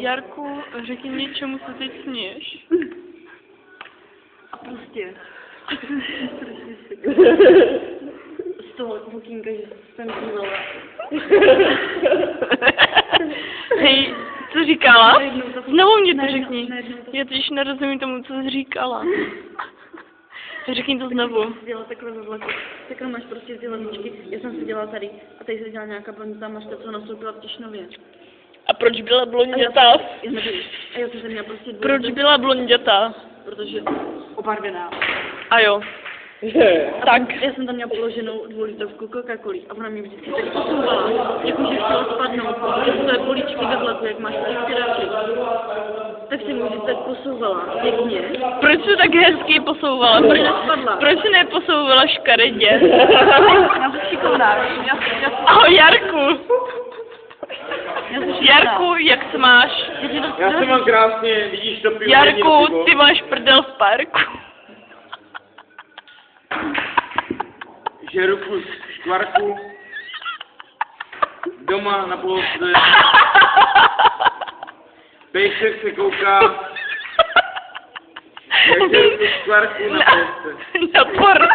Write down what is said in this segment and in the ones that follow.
Jarku, řekni mi, čemu se teď směješ. A prostě. Z toho okýnka, že jsem dívala. Hej, co říkala? Znovu mě to Najednou- řekni. najednou to- Já totiž nerozumím tomu, co jsi říkala. Řekni to znovu. Dělala takhle za vlaku. Takhle máš prostě ty lavičky. Já jsem seděla tady a tady seděla nějaká blondá maška, co nastoupila v Těšnově. A proč byla A blondětá? já jsem měla prostě Proč byla blondětá? Protože obarvená. A jo. A Tak. já jsem tam měla položenou 2litrovku Coca-Coly a ona mě vždycky tak posouvala, jakože chtěla spadnout, protože to je políčky ve vlaku, jak máš respirátory. Tak se mi vždycky tak posouvala, pěkně. Proč se tak hezky posouvala? Aby nespadla. Proč se neposouvala škaredě? Já jsem šikovná, Ahoj Jarku. já jsem šikovná. Jarku, jak se máš? Já se mám krásně, vidíš to pivo. Jarku, ty máš prdel v parku. Žeru kus škvarku. Doma na polce. Pejsek se kouká. Jak žeru kus škvarku na polce. Na porno.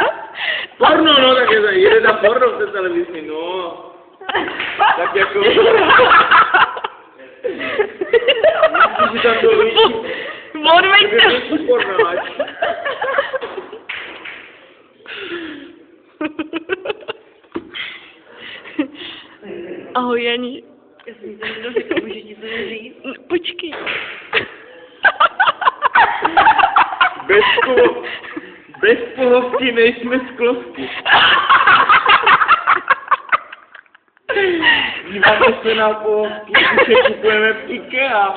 Porno, no, tak jede na porno v té televizi, no. Tak jako... Když tam to víš, Odveď tak je to. větší porno, ať. Ahoj Jani. Já jsem jí to nedořekla, můžu ti to říct? Počkej. Bez pohovky nejsme sklovky. Díváme se na pohovky, když je kupujeme v IKEA.